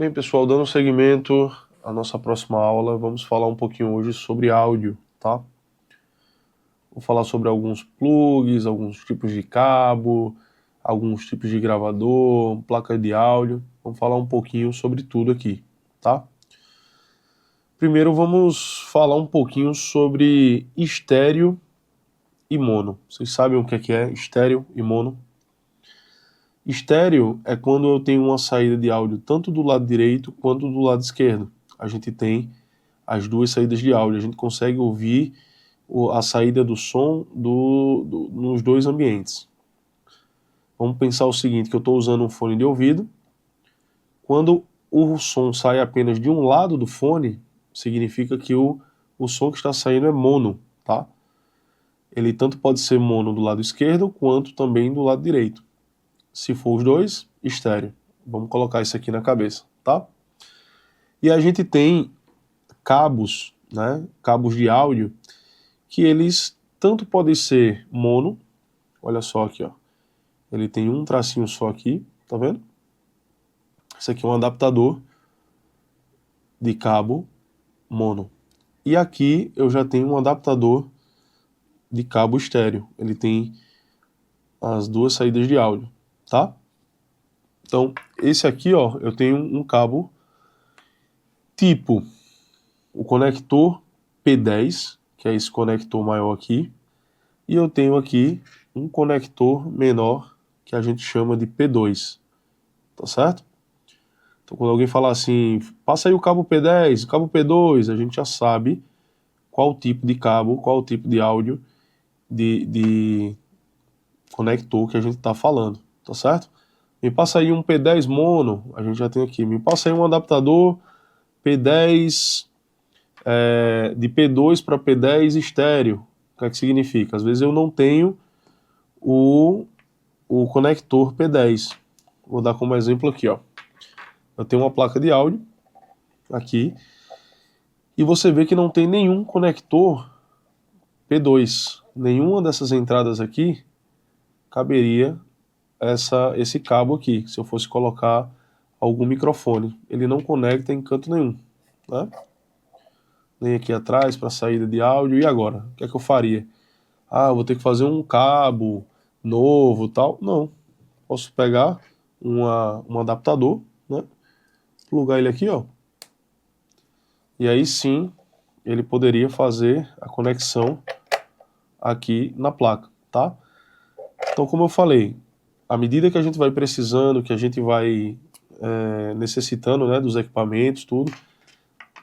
Bem, pessoal, dando seguimento à nossa próxima aula, vamos falar um pouquinho hoje sobre áudio, tá? Vou falar sobre alguns plugs, alguns tipos de cabo, alguns tipos de gravador, placa de áudio. Vamos falar um pouquinho sobre tudo aqui, tá? Primeiro vamos falar um pouquinho sobre estéreo e mono. Vocês sabem o que é estéreo e mono? Estéreo é quando eu tenho uma saída de áudio tanto do lado direito quanto do lado esquerdo. A gente tem as duas saídas de áudio, a gente consegue ouvir a saída do som nos dois ambientes. Vamos pensar o seguinte, que eu estou usando um fone de ouvido. Quando o som sai apenas de um lado do fone, significa que o som que está saindo é mono, tá? Ele tanto pode ser mono do lado esquerdo, quanto também do lado direito. Se for os dois, estéreo. Vamos colocar isso aqui na cabeça, tá? E a gente tem cabos, né? Cabos de áudio, que eles tanto podem ser mono, olha só aqui, ó. Ele tem um tracinho só aqui, tá vendo? Esse aqui é um adaptador de cabo mono. E aqui eu já tenho um adaptador de cabo estéreo. Ele tem as duas saídas de áudio, tá? Então, esse aqui, ó, eu tenho um cabo tipo o conector P10, que é esse conector maior aqui, e eu tenho aqui um conector menor, que a gente chama de P2, tá certo? Então, quando alguém falar assim, passa aí o cabo P10, o cabo P2, a gente já sabe qual tipo de cabo, qual tipo de áudio de conector que a gente está falando, tá certo? Me passa aí um P10 mono, a gente já tem aqui. Me passa aí um adaptador P10 de P2 para P10 estéreo. O que é que significa? Às vezes eu não tenho o conector P10. Vou dar como exemplo aqui, ó. Eu tenho uma placa de áudio aqui e você vê que não tem nenhum conector P2. Nenhuma dessas entradas aqui caberia esse cabo aqui, se eu fosse colocar algum microfone. Ele não conecta em canto nenhum, né? Nem aqui atrás para saída de áudio. E agora? O que é que eu faria? Ah, vou ter que fazer um cabo novo, tal? Não. Posso pegar um adaptador, né? Plugar ele aqui, ó. E aí sim, ele poderia fazer a conexão aqui na placa, tá? Então, como eu falei, à medida que a gente vai precisando, que a gente vai necessitando, né, dos equipamentos, tudo,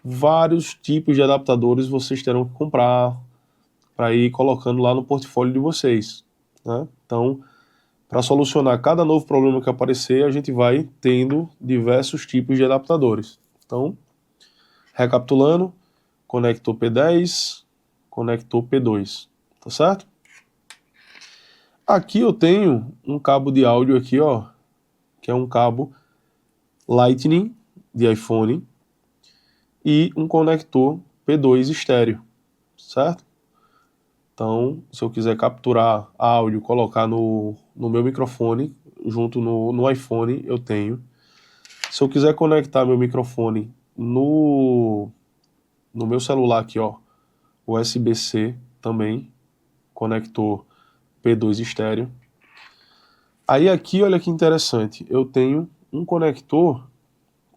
vários tipos de adaptadores vocês terão que comprar para ir colocando lá no portfólio de vocês, né? Então, para solucionar cada novo problema que aparecer, a gente vai tendo diversos tipos de adaptadores. Então, recapitulando, conector P10, conector P2, tá certo? Aqui eu tenho um cabo de áudio aqui, ó, que é um cabo Lightning de iPhone e um conector P2 estéreo, certo? Então, se eu quiser capturar áudio, colocar no meu microfone, junto no iPhone, eu tenho. Se eu quiser conectar meu microfone no meu celular aqui, ó, USB-C também, conector P2 estéreo. Aí aqui, olha que interessante, eu tenho um conector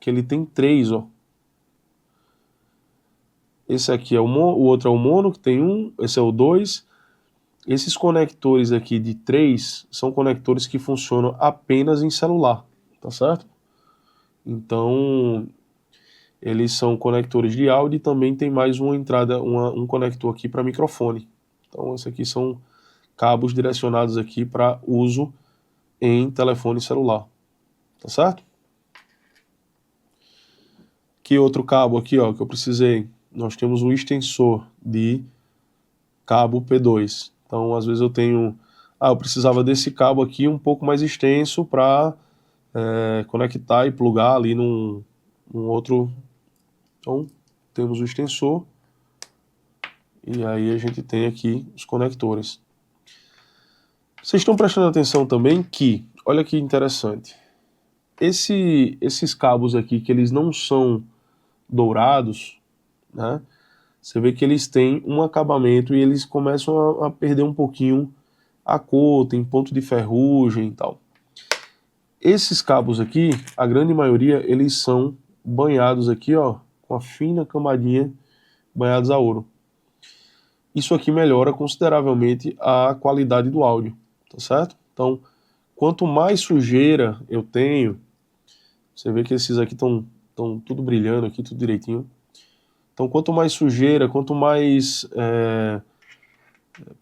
que ele tem três, ó. Esse aqui é o outro é o mono, que tem um, esse é o 2. Esses conectores aqui de 3 são conectores que funcionam apenas em celular, tá certo? Então, eles são conectores de áudio e também tem mais uma entrada, um conector aqui para microfone. Então, esses aqui são cabos direcionados aqui para uso em telefone celular, tá certo? Que outro cabo aqui, ó, que eu precisei? Nós temos um extensor de cabo P2. Então, às vezes eu tenho... eu precisava desse cabo aqui um pouco mais extenso para conectar e plugar ali num outro... Então, temos o extensor e aí a gente tem aqui os conectores. Vocês estão prestando atenção também que, olha que interessante, esses cabos aqui, que eles não são dourados, né? Você vê que eles têm um acabamento e eles começam a perder um pouquinho a cor, tem ponto de ferrugem e tal. Esses cabos aqui, a grande maioria, eles são banhados aqui, ó, com a fina camadinha, banhados a ouro. Isso aqui melhora consideravelmente a qualidade do áudio, tá certo? Então, quanto mais sujeira eu tenho, você vê que esses aqui estão tudo brilhando aqui, tudo direitinho. Então, quanto mais sujeira, quanto mais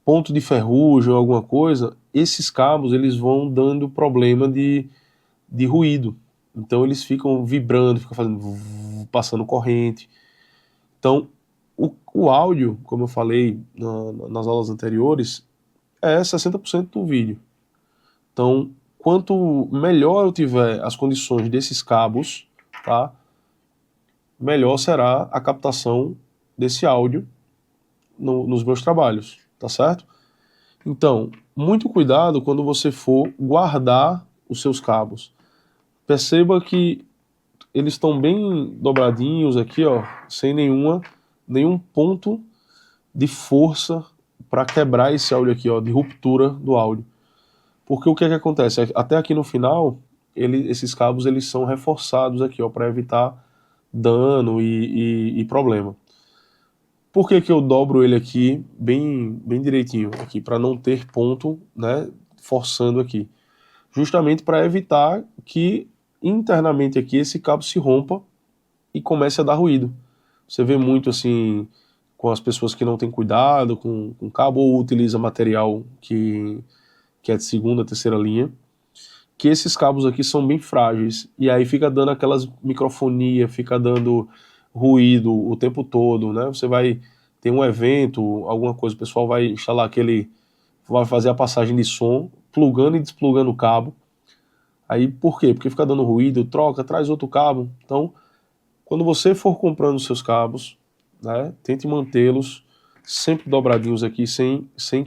ponto de ferrugem ou alguma coisa, esses cabos eles vão dando problema de ruído. Então eles ficam vibrando, ficam fazendo passando corrente. Então o áudio, como eu falei nas aulas anteriores, é 60% do vídeo. Então quanto melhor eu tiver as condições desses cabos, tá, melhor será a captação desse áudio nos meus trabalhos, tá certo? Então, muito cuidado quando você for guardar os seus cabos. Perceba que eles estão bem dobradinhos aqui, ó, sem nenhum ponto de força para quebrar esse áudio aqui, ó, de ruptura do áudio. Porque o que é que acontece? Até aqui no final, esses cabos eles são reforçados aqui, ó, para evitar dano e problema. Por que que eu dobro ele aqui bem direitinho aqui, para não ter ponto, né, forçando aqui? Justamente para evitar que internamente aqui esse cabo se rompa e comece a dar ruído. Você vê muito assim com as pessoas que não têm cuidado com cabo ou utiliza material que é de segunda, terceira linha, que esses cabos aqui são bem frágeis e aí fica dando aquelas microfonia, fica dando ruído o tempo todo, né? Você vai ter um evento, alguma coisa, o pessoal vai instalar vai fazer a passagem de som, plugando e desplugando o cabo. Aí por quê? Porque fica dando ruído, troca, traz outro cabo. Então, quando você for comprando os seus cabos, né, tente mantê-los sempre dobradinhos aqui, sem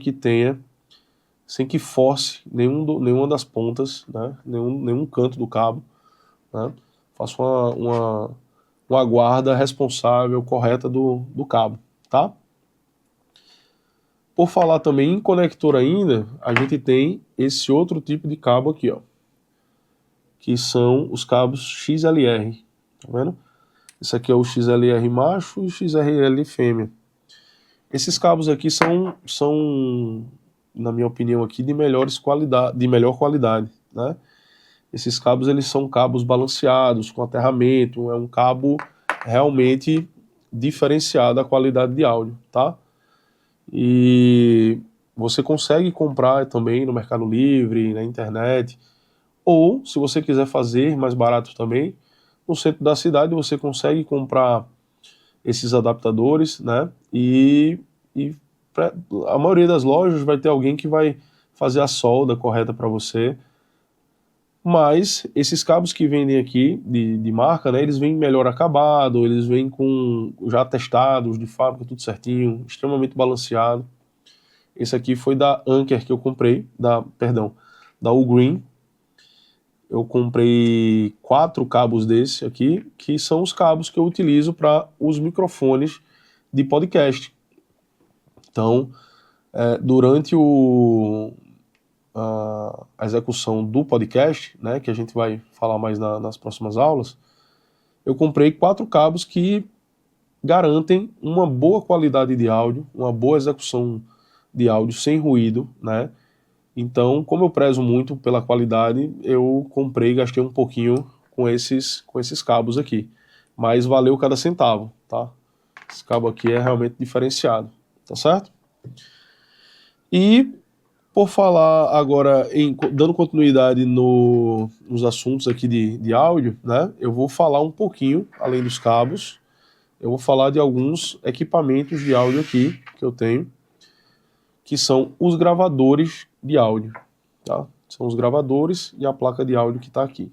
que force nenhuma das pontas, né, nenhum canto do cabo, né, faça uma guarda responsável, correta do cabo, tá? Por falar também em conector ainda, a gente tem esse outro tipo de cabo aqui, ó, que são os cabos XLR, tá vendo? Esse aqui é o XLR macho e o XLR fêmea. Esses cabos aqui são, na minha opinião aqui, de melhor qualidade, né? Esses cabos eles são cabos balanceados, com aterramento, é um cabo realmente diferenciado a qualidade de áudio, tá? E você consegue comprar também no Mercado Livre, na internet, ou se você quiser fazer mais barato também, no centro da cidade você consegue comprar esses adaptadores, né? E a maioria das lojas vai ter alguém que vai fazer a solda correta para você. Mas esses cabos que vendem aqui de marca, né? Eles vêm melhor acabado, eles vêm com já testados de fábrica, tudo certinho, extremamente balanceado. Esse aqui foi da Anker que eu comprei, da Ugreen. Eu comprei 4 cabos desse aqui, que são os cabos que eu utilizo para os microfones de podcast. Então, durante a execução do podcast, né, que a gente vai falar mais nas próximas aulas, eu comprei 4 cabos que garantem uma boa qualidade de áudio, uma boa execução de áudio sem ruído, né? Então, como eu prezo muito pela qualidade, eu comprei e gastei um pouquinho com esses cabos aqui. Mas valeu cada centavo, tá? Esse cabo aqui é realmente diferenciado, tá certo? E, por falar agora, dando continuidade nos assuntos aqui de áudio, né? Eu vou falar um pouquinho, além dos cabos, eu vou falar de alguns equipamentos de áudio aqui que eu tenho, que são os gravadores de áudio. Tá? São os gravadores e a placa de áudio que está aqui.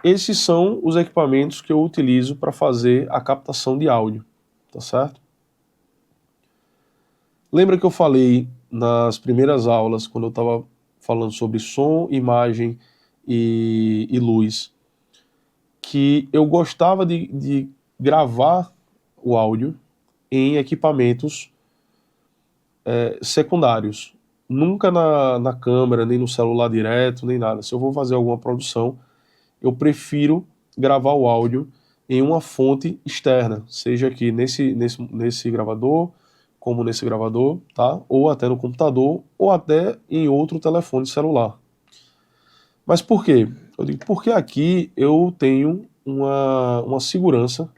Esses são os equipamentos que eu utilizo para fazer a captação de áudio, tá certo? Lembra que eu falei nas primeiras aulas, quando eu estava falando sobre som, imagem e luz, que eu gostava de gravar o áudio em equipamentos secundários. Nunca na câmera, nem no celular direto, nem nada. Se eu vou fazer alguma produção, eu prefiro gravar o áudio em uma fonte externa, seja aqui nesse gravador, como nesse gravador, tá? Ou até no computador, ou até em outro telefone celular. Mas por quê? Eu digo, porque aqui eu tenho uma segurança,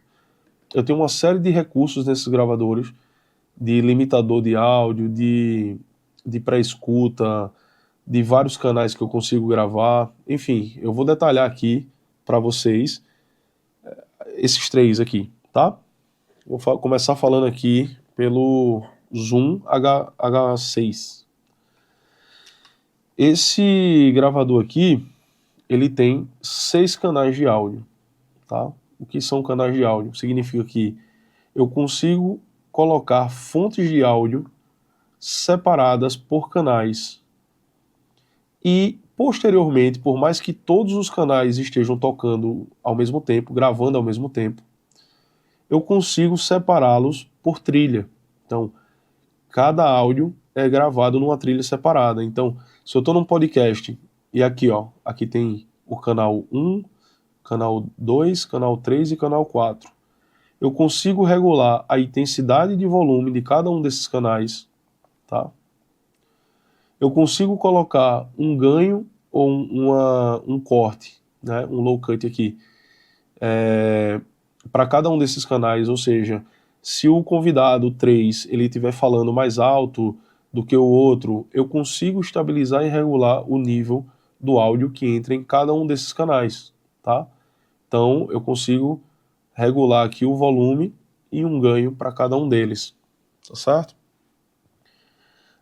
eu tenho uma série de recursos nesses gravadores, de limitador de áudio, de pré-escuta, de vários canais que eu consigo gravar. Enfim, eu vou detalhar aqui para vocês esses três aqui, tá? Vou começar falando aqui pelo Zoom H6. Esse gravador aqui, ele tem 6 canais de áudio, tá? O que são canais de áudio? Significa que eu consigo colocar fontes de áudio separadas por canais. E, posteriormente, por mais que todos os canais estejam tocando ao mesmo tempo, gravando ao mesmo tempo, eu consigo separá-los por trilha. Então, cada áudio é gravado numa trilha separada. Então, se eu estou num podcast e aqui, ó, aqui tem o canal 1, canal 2, canal 3 e canal 4. Eu consigo regular a intensidade de volume de cada um desses canais, tá? Eu consigo colocar um ganho ou um corte, né, um low cut aqui, para cada um desses canais, ou seja, se o convidado 3 ele estiver falando mais alto do que o outro, eu consigo estabilizar e regular o nível do áudio que entra em cada um desses canais, tá? Então eu consigo regular aqui o volume e um ganho para cada um deles, tá certo?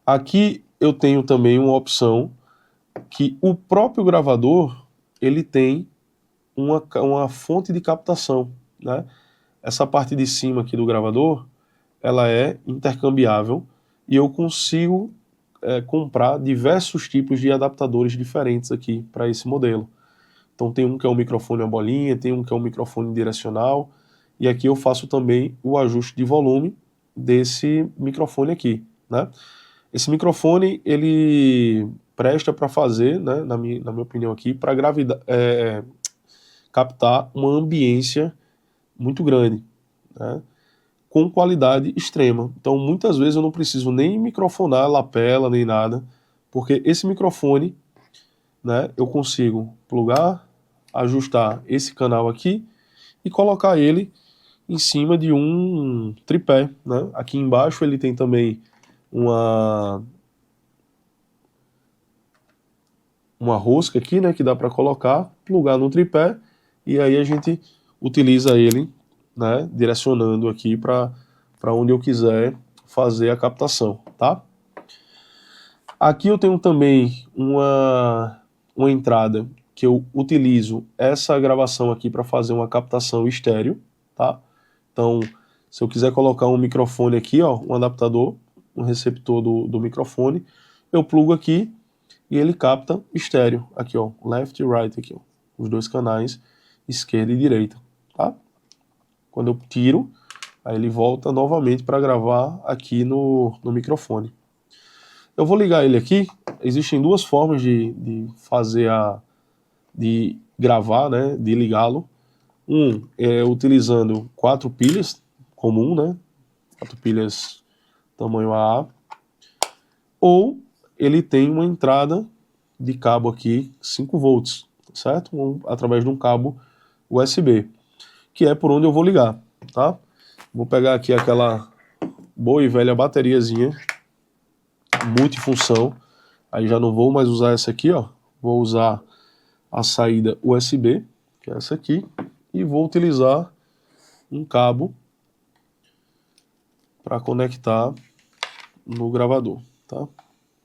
Aqui eu tenho também uma opção que o próprio gravador ele tem uma fonte de captação, né? Essa parte de cima aqui do gravador, ela é intercambiável e eu consigo comprar diversos tipos de adaptadores diferentes aqui para esse modelo. Então tem um que é um microfone a bolinha, tem um que é um microfone direcional, e aqui eu faço também o ajuste de volume desse microfone aqui, né? Esse microfone, ele presta para fazer, né, na minha opinião aqui, para captar uma ambiência muito grande, né, com qualidade extrema. Então, muitas vezes eu não preciso nem microfonar lapela, nem nada, porque esse microfone, né, eu consigo plugar, ajustar esse canal aqui e colocar ele em cima de um tripé, né? Aqui embaixo ele tem também uma rosca aqui, né, que dá para colocar, plugar no tripé e aí a gente utiliza ele, né, direcionando aqui para onde eu quiser fazer a captação, tá? Aqui eu tenho também uma entrada que eu utilizo essa gravação aqui para fazer uma captação estéreo, tá? Então, se eu quiser colocar um microfone aqui, ó, um adaptador, um receptor do microfone, eu plugo aqui e ele capta estéreo, aqui ó, left e right, aqui ó, os dois canais, esquerda e direita, tá? Quando eu tiro, aí ele volta novamente para gravar aqui no microfone. Eu vou ligar ele aqui, existem duas formas de fazer de gravar, né, de ligá-lo. Um é utilizando 4 pilhas, comum, né, 4 pilhas tamanho AA, ou ele tem uma entrada de cabo aqui 5 volts, certo? Através de um cabo USB, que é por onde eu vou ligar, tá? Vou pegar aqui aquela boa e velha bateriazinha multifunção, aí já não vou mais usar essa aqui, ó, vou usar a saída USB, que é essa aqui, e vou utilizar um cabo para conectar no gravador, tá?